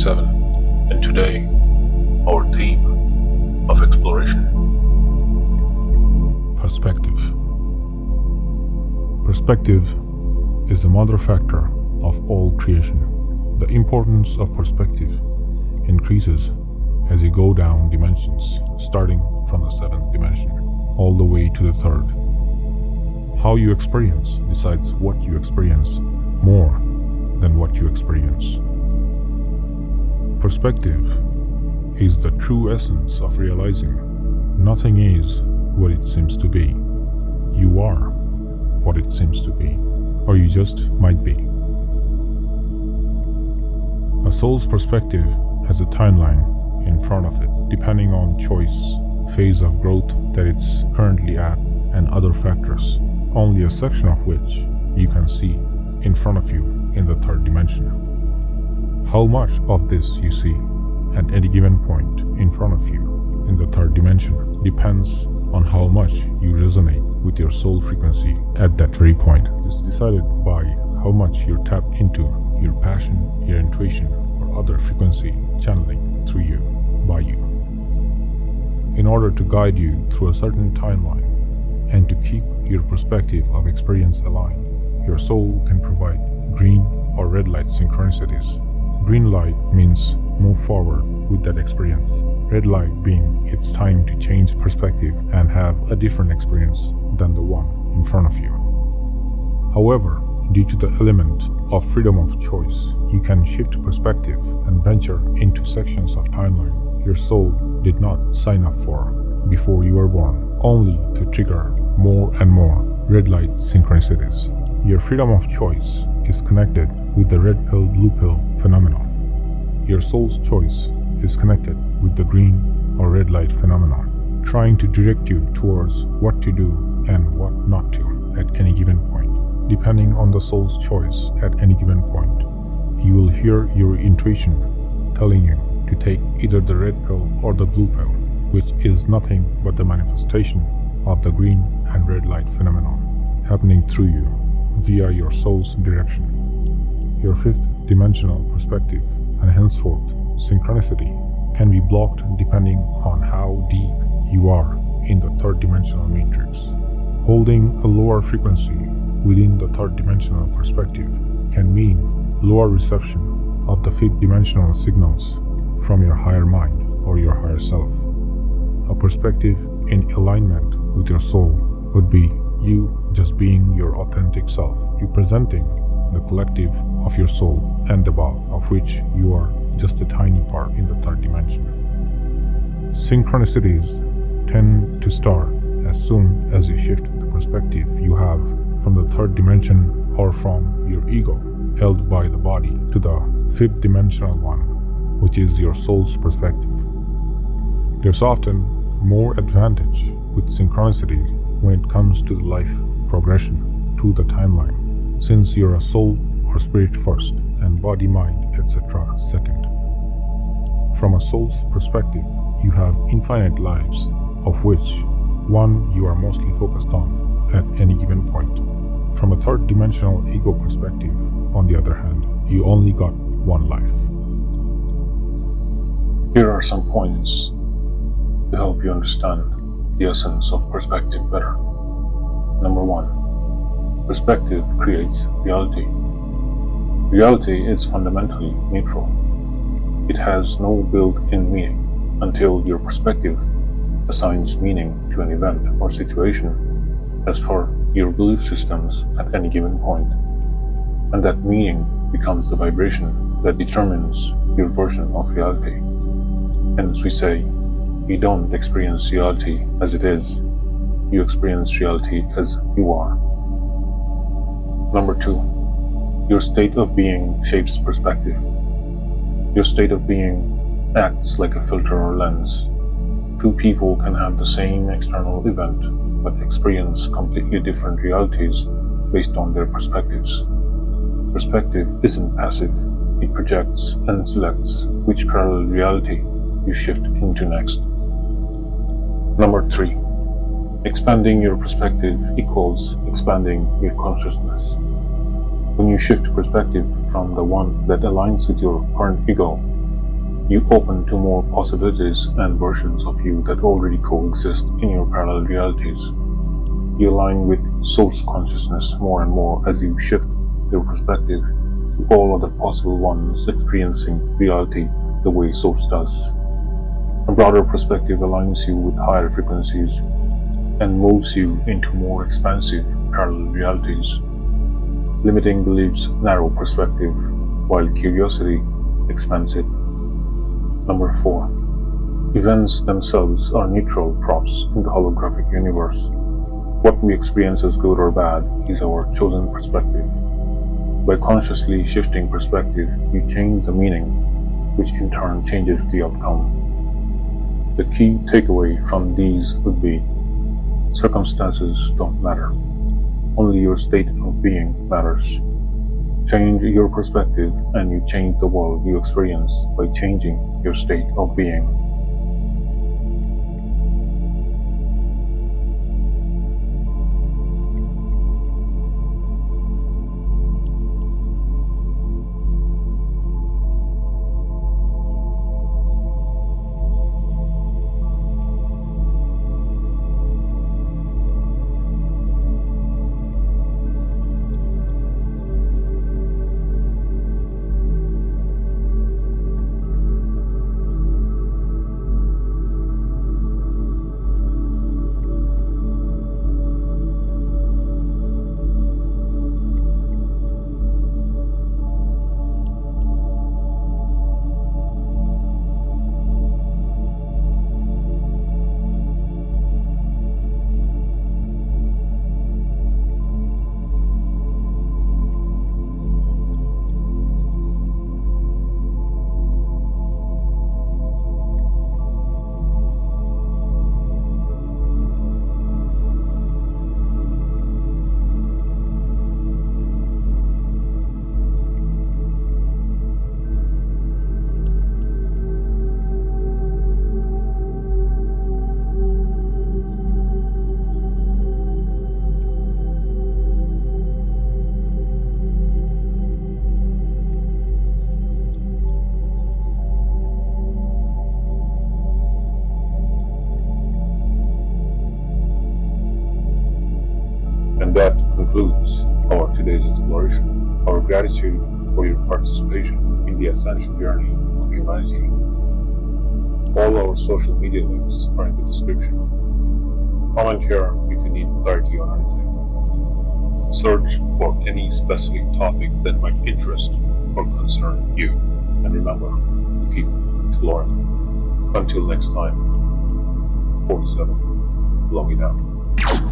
27, and today, our theme of exploration. Perspective. Perspective is the mother factor of all creation. The importance of perspective increases as you go down dimensions, starting from the 7th dimension, all the way to the 3rd. How you experience decides what you experience more than what you experience. Perspective is the true essence of realizing nothing is what it seems to be. You are what it seems to be, or you just might be. A soul's perspective has a timeline in front of it, depending on choice, phase of growth that it's currently at, and other factors, only a section of which you can see in front of you in the 3rd dimension. How much of this you see at any given point in front of you in the 3rd dimension depends on how much you resonate with your soul frequency at that very point. It's decided by how much you're tapped into your passion, your intuition, or other frequency channeling through you, by you. In order to guide you through a certain timeline and to keep your perspective of experience aligned, your soul can provide green or red light synchronicities. Green light means move forward with that experience. Red light being it's time to change perspective and have a different experience than the one in front of you. However, due to the element of freedom of choice, you can shift perspective and venture into sections of timeline your soul did not sign up for before you were born, only to trigger more and more red light synchronicities. Your freedom of choice is connected with the red pill, blue pill phenomenon. Your soul's choice is connected with the green or red light phenomenon, trying to direct you towards what to do and what not to at any given point. Depending on the soul's choice at any given point, you will hear your intuition telling you to take either the red pill or the blue pill, which is nothing but the manifestation of the green and red light phenomenon happening through you via your soul's direction. Your 5th dimensional perspective and henceforth synchronicity can be blocked depending on how deep you are in the 3rd dimensional matrix. Holding a lower frequency within the 3rd dimensional perspective can mean lower reception of the 5th dimensional signals from your higher mind or your higher self. A perspective in alignment with your soul would be you just being your authentic self, representing the collective of your soul and above, of which you are just a tiny part in the 3rd dimension. Synchronicities tend to start as soon as you shift the perspective you have from the 3rd dimension or from your ego held by the body to the 5th dimensional one, which is your soul's perspective. There's often more advantage with synchronicity when it comes to the life progression through the timeline, since you're a soul or spirit first and body, mind, etc. second. From a soul's perspective, you have infinite lives, of which one you are mostly focused on at any given point. From a 3rd dimensional ego perspective, on the other hand, you only got one life. Here are some points to help you understand the essence of perspective better. Number 1. Perspective creates reality. Reality is fundamentally neutral. It has no built-in meaning until your perspective assigns meaning to an event or situation as per your belief systems at any given point, and that meaning becomes the vibration that determines your version of reality. Hence we say, you don't experience reality as it is, you experience reality as you are. Number 2. Your state of being shapes perspective. Your state of being acts like a filter or lens. Two people can have the same external event but experience completely different realities based on their perspectives. Perspective isn't passive, it projects and selects which parallel reality you shift into next. Number 3. Expanding your perspective equals expanding your consciousness. When you shift perspective from the one that aligns with your current ego You open to more possibilities and versions of you that already coexist in your parallel realities. You align with Source consciousness more and more as you shift your perspective to all other possible ones experiencing reality the way Source does. A broader perspective aligns you with higher frequencies and moves you into more expansive parallel realities. Limiting beliefs narrow perspective, while curiosity expands it. Number 4. Events themselves are neutral props in the holographic universe. What we experience as good or bad is our chosen perspective. By consciously shifting perspective, you change the meaning, which in turn changes the outcome. The key takeaway from these would be, circumstances don't matter. Only your state of being matters. Change your perspective and you change the world you experience by changing your state of being. And that concludes our today's exploration. Our gratitude for your participation in the Ascension journey of humanity. All our social media links are in the description. Comment here if you need clarity on anything. Search for any specific topic that might interest or concern you. And remember to keep exploring. Until next time, 47, blowing out.